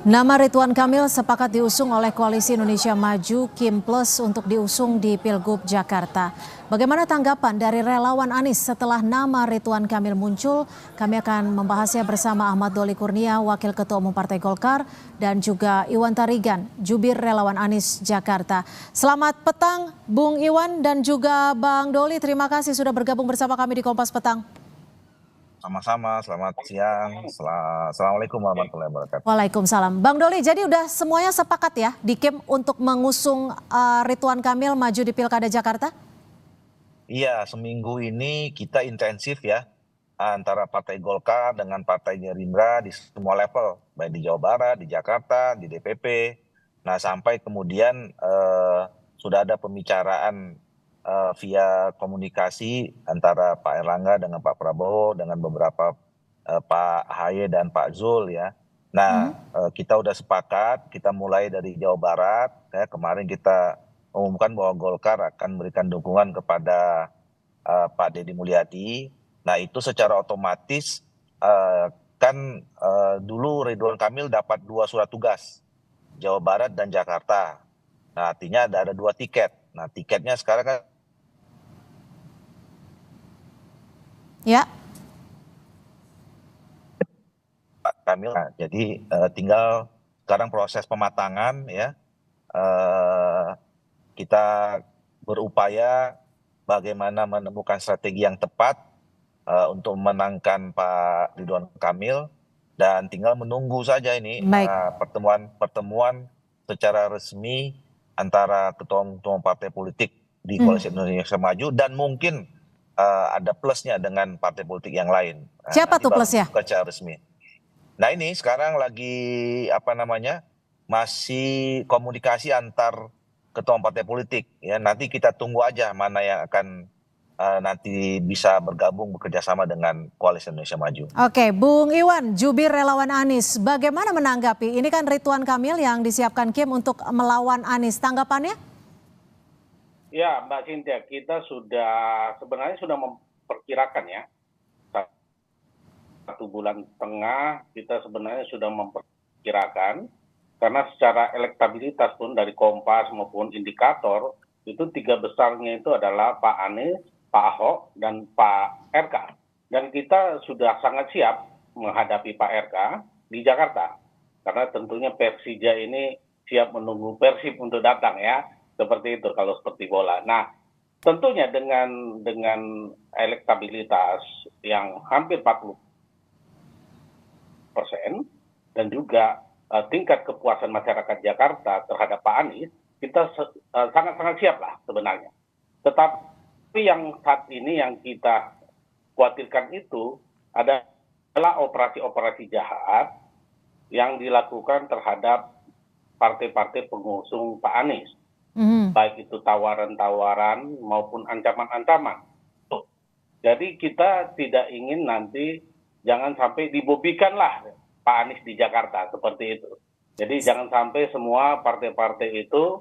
Nama Ridwan Kamil sepakat diusung oleh Koalisi Indonesia Maju Kim Plus untuk diusung di Pilgub Jakarta. Bagaimana tanggapan dari relawan Anies setelah nama Ridwan Kamil muncul? Kami akan membahasnya bersama Ahmad Doli Kurnia, Wakil Ketua Umum Partai Golkar, dan juga Iwan Tarigan, Jubir Relawan Anies Jakarta. Selamat petang Bung Iwan dan juga Bang Doli, terima kasih sudah bergabung bersama kami di Kompas Petang. Sama-sama, selamat siang. Assalamualaikum warahmatullahi wabarakatuh. Waalaikumsalam. Bang Doli, jadi udah semuanya sepakat ya di Kim untuk mengusung Ridwan Kamil maju di Pilkada Jakarta? Iya, seminggu ini kita intensif ya antara Partai Golkar dengan Partai Gerindra di semua level, baik di Jawa Barat, di Jakarta, di DPP. Nah, sampai kemudian sudah ada pembicaraan via komunikasi antara Pak Erlangga dengan Pak Prabowo dengan beberapa Pak Ahy dan Pak Zul ya. Nah, kita udah sepakat, kita mulai dari Jawa Barat. Ya, kemarin kita umumkan bahwa Golkar akan memberikan dukungan kepada Pak Deddy Mulyadi. Nah, itu secara otomatis kan dulu Ridwan Kamil dapat 2 surat tugas, Jawa Barat dan Jakarta. Nah, artinya ada 2 tiket. Nah, tiketnya sekarang kan Ya. Pak Kamil. Nah, jadi tinggal sekarang proses pematangan ya. Kita berupaya bagaimana menemukan strategi yang tepat untuk memenangkan Pak Ridwan Kamil, dan tinggal menunggu saja ini Baik. pertemuan secara resmi antara ketua-ketua partai politik di Koalisi Indonesia Maju, dan mungkin ada plusnya dengan partai politik yang lain. Siapa tuh plusnya? Secara resmi. Nah, ini sekarang lagi masih komunikasi antar ketua partai politik ya. Nanti kita tunggu aja mana yang akan nanti bisa bergabung bekerja sama dengan Koalisi Indonesia Maju. Oke, Bung Iwan, Jubir Relawan Anies, bagaimana menanggapi? Ini kan Ridwan Kamil yang disiapkan Kim untuk melawan Anies, tanggapannya? Ya, Mbak Cynthia, kita sebenarnya sudah memperkirakan ya. 1,5 bulan kita sebenarnya sudah memperkirakan, karena secara elektabilitas pun dari Kompas maupun indikator, itu 3 besarnya itu adalah Pak Anies, Pak Ahok, dan Pak RK. Dan kita sudah sangat siap menghadapi Pak RK di Jakarta. Karena tentunya Persija ini siap menunggu Persib untuk datang ya. Seperti itu kalau seperti bola. Nah, tentunya dengan elektabilitas yang hampir 40% dan juga tingkat kepuasan masyarakat Jakarta terhadap Pak Anies, kita sangat-sangat siap lah sebenarnya. Tetapi yang saat ini yang kita khawatirkan itu adalah operasi-operasi jahat yang dilakukan terhadap partai-partai pengusung Pak Anies. Baik itu tawaran-tawaran maupun ancaman-ancaman. Jadi kita tidak ingin nanti jangan sampai dibobikanlah Pak Anies di Jakarta seperti itu. Jadi jangan sampai semua partai-partai itu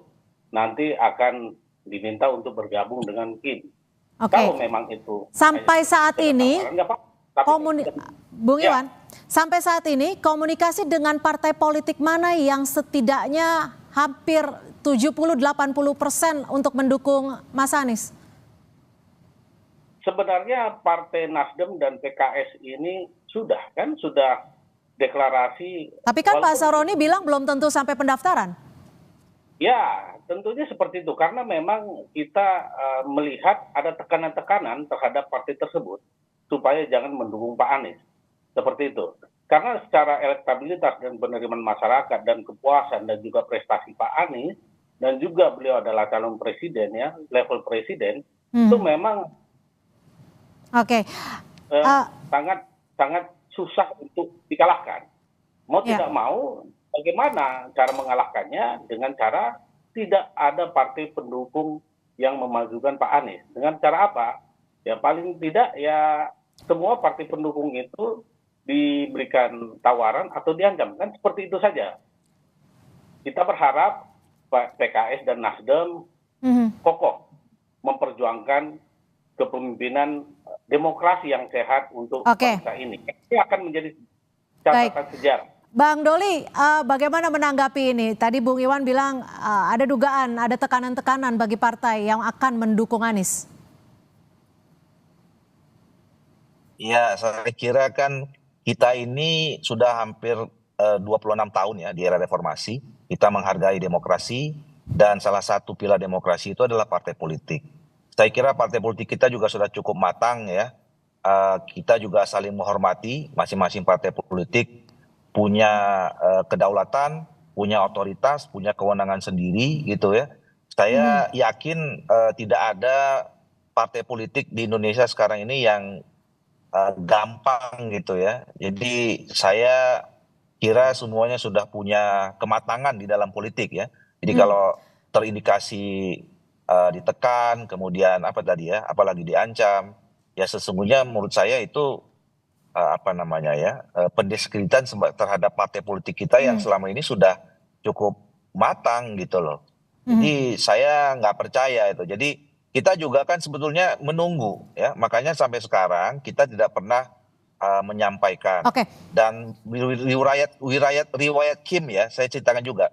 nanti akan diminta untuk bergabung dengan Kim. Kalau memang itu sampai saat ini Bung ya. Iwan, sampai saat ini komunikasi dengan partai politik mana yang setidaknya hampir 70-80% untuk mendukung Mas Anies? Sebenarnya Partai Nasdem dan PKS ini sudah deklarasi. Tapi kan Pak Saroni bilang belum tentu sampai pendaftaran. Ya, tentunya seperti itu. Karena memang kita melihat ada tekanan-tekanan terhadap partai tersebut supaya jangan mendukung Pak Anies. Seperti itu. Karena secara elektabilitas dan penerimaan masyarakat dan kepuasan dan juga prestasi Pak Anies, dan juga beliau adalah calon presiden ya, level presiden, itu memang sangat susah untuk dikalahkan. Mau tidak mau, bagaimana cara mengalahkannya? Dengan cara tidak ada partai pendukung yang memajukan Pak Anies. Dengan cara apa? Ya paling tidak ya semua partai pendukung itu diberikan tawaran atau diancam. Kan seperti itu saja. Kita berharap PKS dan Nasdem kokoh memperjuangkan kepemimpinan demokrasi yang sehat untuk bangsa ini. Ini akan menjadi catatan sejarah. Bang Doli, bagaimana menanggapi ini? Tadi Bung Iwan bilang ada dugaan, ada tekanan-tekanan bagi partai yang akan mendukung Anies. Ya, saya kira kan kita ini sudah hampir 26 tahun ya di era reformasi. Kita menghargai demokrasi dan salah satu pilar demokrasi itu adalah partai politik. Saya kira partai politik kita juga sudah cukup matang ya. Kita juga saling menghormati masing-masing partai politik punya kedaulatan, punya otoritas, punya kewenangan sendiri gitu ya. Saya yakin tidak ada partai politik di Indonesia sekarang ini yang gampang gitu ya. Jadi saya kira semuanya sudah punya kematangan di dalam politik ya. Jadi kalau terindikasi ditekan, kemudian apa tadi ya, apalagi diancam, ya sesungguhnya menurut saya itu apa namanya ya, pendiskreditan terhadap partai politik kita yang selama ini sudah cukup matang gitu loh. Jadi saya nggak percaya itu. Jadi kita juga kan sebetulnya menunggu ya, makanya sampai sekarang kita tidak pernah menyampaikan. Oke. Dan riwayat Kim ya, saya ceritakan juga.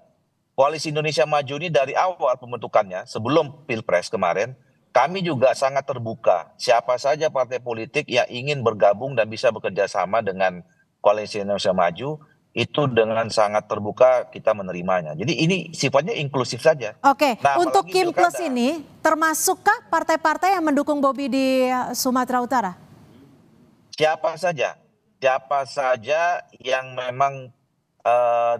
Koalisi Indonesia Maju ini dari awal pembentukannya sebelum Pilpres kemarin, kami juga sangat terbuka. Siapa saja partai politik yang ingin bergabung dan bisa bekerja sama dengan Koalisi Indonesia Maju, itu dengan sangat terbuka kita menerimanya. Jadi ini sifatnya inklusif saja. Oke, Nah, untuk apalagi Kim Plus pilkada. ini termasukkah partai-partai yang mendukung Bobi di Sumatera Utara? Siapa saja yang memang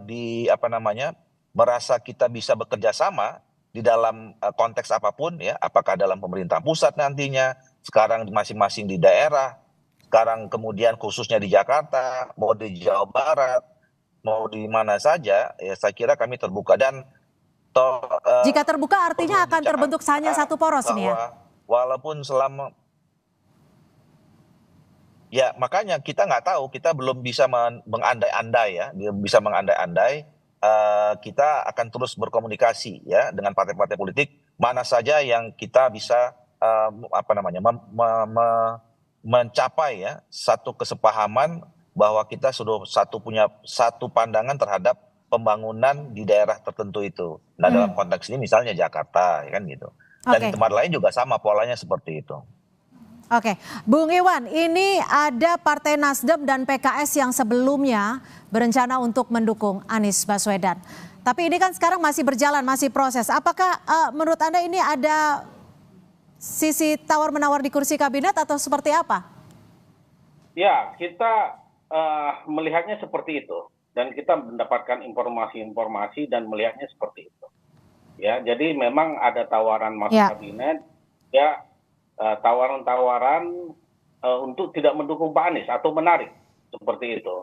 di apa namanya merasa kita bisa bekerja sama di dalam konteks apapun ya, apakah dalam pemerintah pusat nantinya, sekarang masing-masing di daerah, sekarang kemudian khususnya di Jakarta, mau di Jawa Barat, mau di mana saja, ya saya kira kami terbuka dan Jika terbuka artinya perlu akan terbentuk hanya satu poros ini ya? bahwa walaupun selama ya, makanya kita nggak tahu, kita belum bisa mengandai-andai ya, belum bisa mengandai-andai. Kita akan terus berkomunikasi ya dengan partai-partai politik, mana saja yang kita bisa apa namanya mencapai ya satu kesepahaman bahwa kita sudah punya satu pandangan terhadap pembangunan di daerah tertentu itu. Nah, dalam konteks ini misalnya Jakarta, ya kan gitu. Dan di Oke. tempat lain juga sama polanya seperti itu. Oke, Bung Iwan, ini ada Partai Nasdem dan PKS yang sebelumnya berencana untuk mendukung Anies Baswedan. Tapi ini kan sekarang masih berjalan, masih proses. Apakah menurut Anda ini ada sisi tawar-menawar di kursi kabinet atau seperti apa? Ya, kita melihatnya seperti itu. Dan kita mendapatkan informasi-informasi dan melihatnya seperti itu. Ya, jadi memang ada tawaran masuk kabinet, ya tawaran-tawaran untuk tidak mendukung Pak Anies atau menarik seperti itu.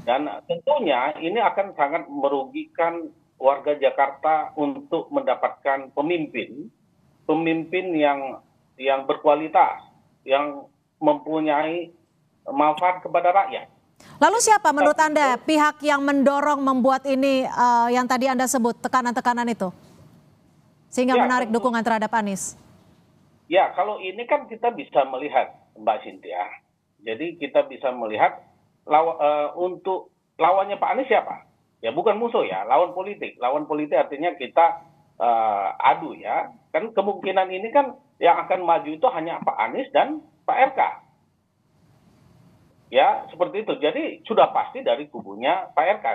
Dan tentunya ini akan sangat merugikan warga Jakarta untuk mendapatkan pemimpin yang berkualitas, yang mempunyai manfaat kepada rakyat. Lalu siapa menurut Anda pihak yang mendorong membuat ini yang tadi Anda sebut tekanan-tekanan itu? Sehingga menarik dukungan terhadap Anies? Ya, kalau ini kan kita bisa melihat, Mbak Cynthia. Jadi kita bisa melihat untuk lawannya Pak Anies siapa? Ya bukan musuh ya, lawan politik. Lawan politik artinya kita adu ya. Kan kemungkinan ini kan yang akan maju itu hanya Pak Anies dan Pak RK. Ya, seperti itu. Jadi sudah pasti dari kubunya Pak RK.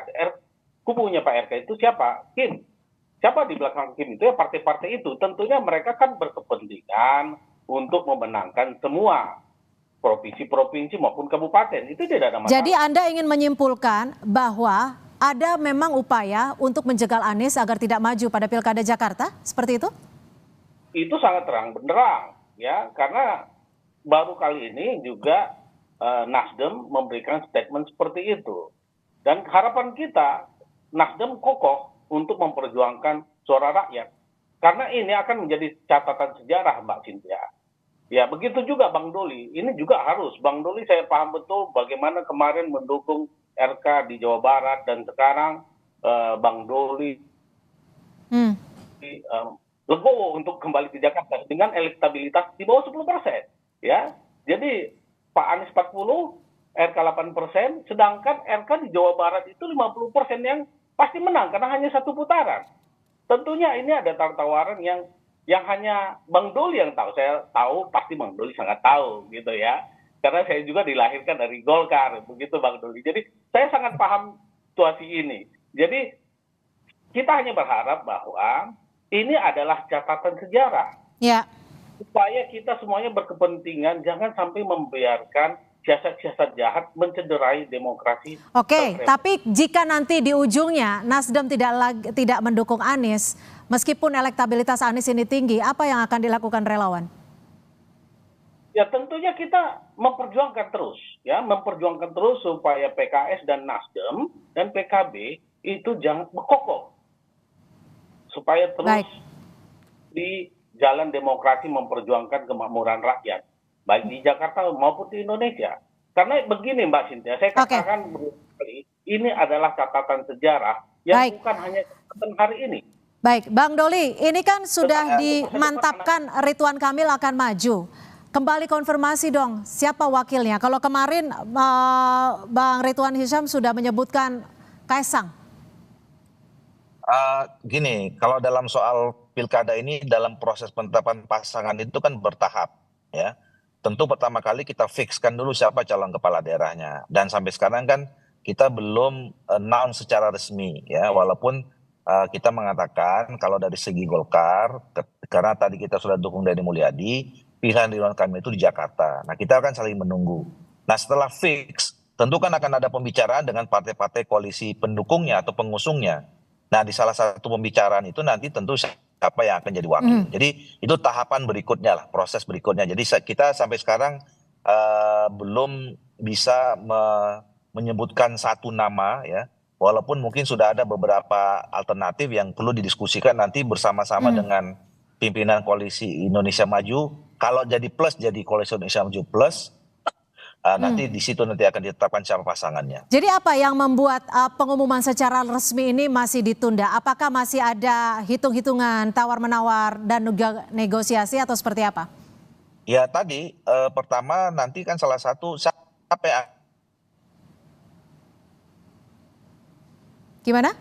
Kubunya Pak RK itu siapa? Kim. Siapa di belakang Kim itu ya partai-partai itu. Tentunya mereka kan berkepentingan untuk memenangkan semua provinsi-provinsi maupun kabupaten. Itu tidak ada masalah. Jadi Anda ingin menyimpulkan bahwa ada memang upaya untuk menjegal Anies agar tidak maju pada Pilkada Jakarta? Seperti itu? Itu sangat terang benderang. Ya, karena baru kali ini juga Nasdem memberikan statement seperti itu. Dan harapan kita, Nasdem kokoh untuk memperjuangkan suara rakyat. Karena ini akan menjadi catatan sejarah, Mbak Cynthia. Ya, begitu juga Bang Doli. Ini juga harus. Bang Doli saya paham betul bagaimana kemarin mendukung RK di Jawa Barat. Dan sekarang Bang Doli legowo untuk kembali ke Jakarta dengan elektabilitas di bawah 10%. Ya, jadi Pak Anies 40, RK 8%, sedangkan RK di Jawa Barat itu 50% yang pasti menang karena hanya satu putaran. Tentunya ini ada tawar-tawaran yang hanya Bang Doli yang tahu. Saya tahu pasti Bang Doli sangat tahu gitu ya. Karena saya juga dilahirkan dari Golkar, begitu Bang Doli. Jadi saya sangat paham situasi ini. Jadi kita hanya berharap bahwa ini adalah catatan sejarah. Ya. Supaya kita semuanya berkepentingan jangan sampai membiarkan siasat-siasat jahat mencederai demokrasi. Oke, tapi jika nanti di ujungnya Nasdem tidak mendukung Anies, meskipun elektabilitas Anies ini tinggi, apa yang akan dilakukan relawan? Ya tentunya kita memperjuangkan terus supaya PKS dan Nasdem dan PKB itu jangan kokoh, supaya terus di jalan demokrasi memperjuangkan kemakmuran rakyat, baik di Jakarta maupun di Indonesia. Karena begini Mbak Cynthia, saya katakan berkali, ini adalah catatan sejarah yang bukan hanya catatan hari ini. Baik, Bang Doli, ini kan sudah dimantapkan Ridwan Kamil akan maju. Kembali konfirmasi dong, siapa wakilnya? Kalau kemarin Bang Ridwan Hisyam sudah menyebutkan Kaisang. Gini, kalau dalam soal pilkada ini dalam proses penetapan pasangan itu kan bertahap, ya. Tentu pertama kali kita fixkan dulu siapa calon kepala daerahnya, dan sampai sekarang kan kita belum announce secara resmi, ya. Walaupun kita mengatakan kalau dari segi Golkar, karena tadi kita sudah dukung Deddy Mulyadi, pilihan Ridwan Kamil itu di Jakarta. Nah, kita akan saling menunggu. Nah, setelah fix, tentu kan akan ada pembicaraan dengan partai-partai koalisi pendukungnya atau pengusungnya. Nah, di salah satu pembicaraan itu nanti tentu siapa yang akan jadi wakil. Jadi itu tahapan berikutnya lah, proses berikutnya. Jadi kita sampai sekarang belum bisa menyebutkan satu nama, ya. Walaupun mungkin sudah ada beberapa alternatif yang perlu didiskusikan nanti bersama-sama dengan pimpinan koalisi Indonesia Maju. Kalau jadi plus, jadi koalisi Indonesia Maju plus. Nanti di situ nanti akan ditetapkan siapa pasangannya. Jadi apa yang membuat pengumuman secara resmi ini masih ditunda? Apakah masih ada hitung-hitungan tawar-menawar dan negosiasi atau seperti apa? Ya tadi pertama nanti kan salah satu siapa yang... Gimana?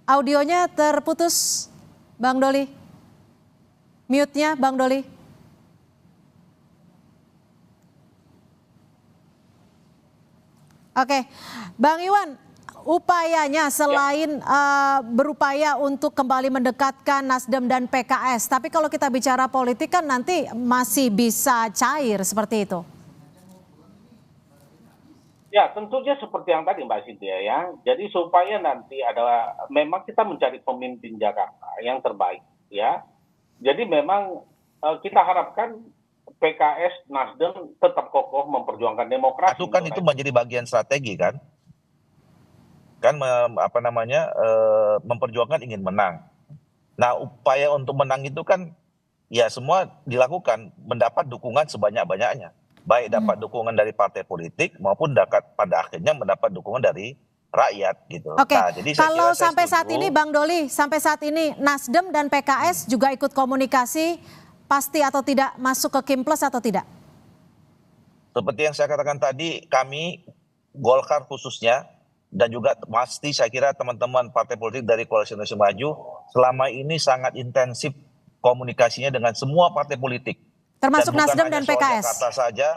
Audionya terputus, Bang Doli. Mute-nya, Bang Doli. Oke, Bang Iwan, upayanya selain berupaya untuk kembali mendekatkan Nasdem dan PKS, tapi kalau kita bicara politik kan nanti masih bisa cair seperti itu. Ya, tentunya seperti yang tadi Mbak Cynthia ya. Jadi supaya nanti memang kita mencari pemimpin Jakarta yang terbaik ya. Jadi memang kita harapkan PKS, Nasdem tetap kokoh memperjuangkan demokrasi. Itu kan itu menjadi bagian strategi kan? Kan memperjuangkan ingin menang. Nah, upaya untuk menang itu kan ya semua dilakukan mendapat dukungan sebanyak-banyaknya. Baik dapat dukungan dari partai politik maupun pada akhirnya mendapat dukungan dari rakyat gitu. Oke, nah, jadi kalau sampai saat ini Bang Doli, sampai saat ini Nasdem dan PKS juga ikut komunikasi pasti atau tidak masuk ke Kim Plus atau tidak? Seperti yang saya katakan tadi, kami Golkar khususnya dan juga pasti saya kira teman-teman partai politik dari Koalisi Indonesia Maju selama ini sangat intensif komunikasinya dengan semua partai politik. Termasuk Nasdem dan PKS. Jakarta saja,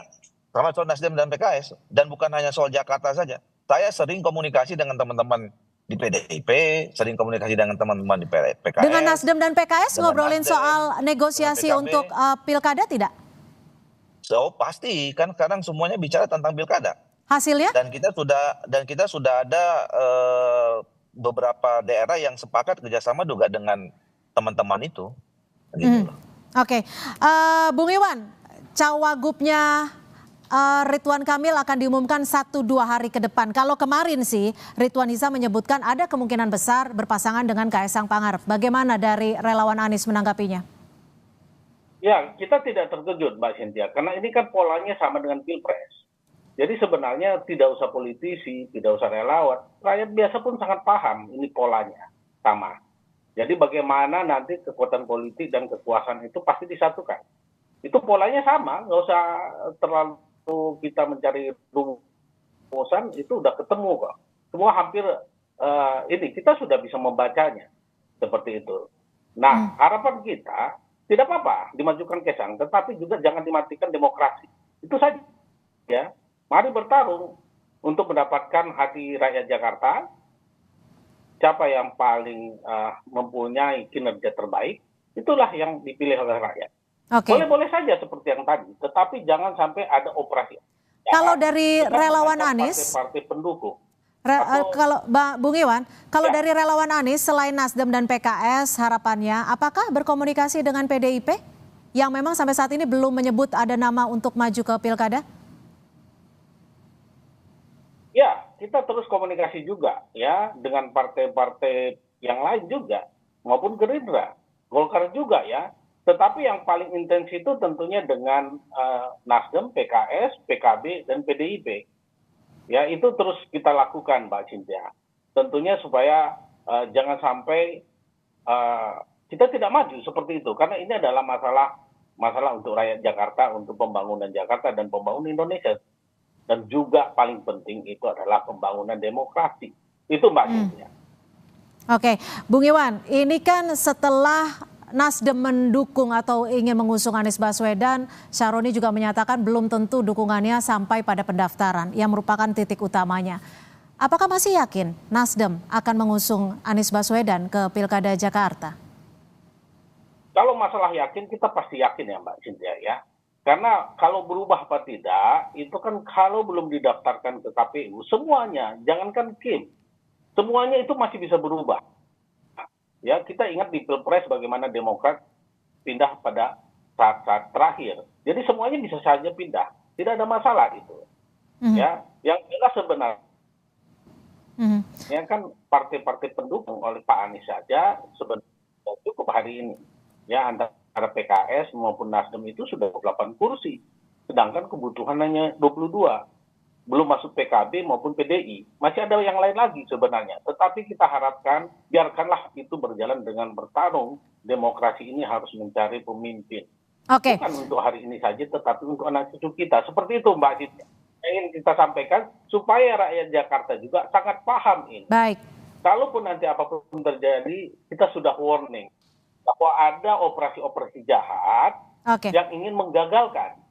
termasuk Nasdem dan PKS, dan bukan hanya soal Jakarta saja. Saya sering komunikasi dengan teman-teman di PDIP, sering komunikasi dengan teman-teman di PKS. Dengan Nasdem dan PKS ngobrolin soal negosiasi untuk pilkada tidak? So pasti kan sekarang semuanya bicara tentang pilkada. Hasilnya? Dan kita sudah ada beberapa daerah yang sepakat kerjasama juga dengan teman-teman itu. Gitu. Oke, Bung Iwan, cawagupnya Ridwan Kamil akan diumumkan 1-2 hari ke depan. Kalau kemarin sih Ridwan Hisyam menyebutkan ada kemungkinan besar berpasangan dengan Kaisang Pangarep. Bagaimana dari relawan Anies menanggapinya? Ya, kita tidak terkejut Mbak Cynthia, karena ini kan polanya sama dengan Pilpres. Jadi sebenarnya tidak usah politisi, tidak usah relawan, rakyat biasa pun sangat paham ini polanya sama. Jadi bagaimana nanti kekuatan politik dan kekuasaan itu pasti disatukan. Itu polanya sama, nggak usah terlalu kita mencari rumusan, itu udah ketemu kok. Semua hampir ini kita sudah bisa membacanya seperti itu. Nah, harapan kita tidak apa-apa dimajukan Kaisang, tetapi juga jangan dimatikan demokrasi. Itu saja. Ya, mari bertarung untuk mendapatkan hati rakyat Jakarta. Siapa yang paling mempunyai kinerja terbaik, itulah yang dipilih oleh rakyat. Boleh-boleh saja seperti yang tadi, tetapi jangan sampai ada operasi. Kalau dari relawan Anies, partai pendukung. Kalau Bung Iwan, kalau dari relawan Anies selain Nasdem dan PKS, harapannya apakah berkomunikasi dengan PDIP yang memang sampai saat ini belum menyebut ada nama untuk maju ke pilkada? Ya, kita terus komunikasi juga ya dengan partai-partai yang lain juga, maupun Gerindra, Golkar juga ya. Tetapi yang paling intens itu tentunya dengan Nasdem, PKS, PKB, dan PDIP. Ya, itu terus kita lakukan, Mbak Cynthia. Tentunya supaya jangan sampai kita tidak maju seperti itu. Karena ini adalah masalah untuk rakyat Jakarta, untuk pembangunan Jakarta dan pembangunan Indonesia. Dan juga paling penting itu adalah pembangunan demokrasi. Itu Mbak Cynthia. Oke, Bung Iwan, ini kan setelah Nasdem mendukung atau ingin mengusung Anies Baswedan, Syaroni juga menyatakan belum tentu dukungannya sampai pada pendaftaran, yang merupakan titik utamanya. Apakah masih yakin Nasdem akan mengusung Anies Baswedan ke Pilkada Jakarta? Kalau masalah yakin, kita pasti yakin ya Mbak Cynthia ya. Karena kalau berubah apa tidak, itu kan kalau belum didaftarkan ke KPU, semuanya, jangankan Kim, semuanya itu masih bisa berubah. Ya, kita ingat di Pilpres bagaimana Demokrat pindah pada saat-saat terakhir. Jadi semuanya bisa saja pindah, tidak ada masalah itu. Ya, yang jelas sebenarnya kan partai-partai pendukung oleh Pak Anies saja sebenarnya cukup hari ini. Ya, antara PKS maupun Nasdem itu sudah 28 kursi, sedangkan kebutuhan hanya 22. Belum masuk PKB maupun PDI, masih ada yang lain lagi sebenarnya. Tetapi kita harapkan, biarkanlah itu berjalan dengan bertarung. Demokrasi ini harus mencari pemimpin. Bukan untuk hari ini saja, tetapi untuk anak cucu kita. Seperti itu Mbak Cynthia. Ingin kita sampaikan, supaya rakyat Jakarta juga sangat paham ini. Baik. Kalaupun nanti apapun terjadi, kita sudah warning bahwa ada operasi-operasi jahat yang ingin menggagalkan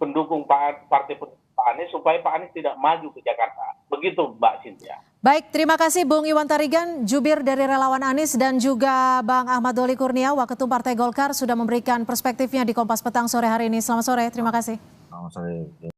pendukung partai pendukung Pak Anies supaya Pak Anies tidak maju ke Jakarta. Begitu Mbak Cynthia. Baik, terima kasih Bung Iwan Tarigan, jubir dari relawan Anies, dan juga Bang Ahmad Doli Kurnia, Waketum Partai Golkar, sudah memberikan perspektifnya di Kompas Petang sore hari ini. Selamat sore, terima kasih. Selamat sore.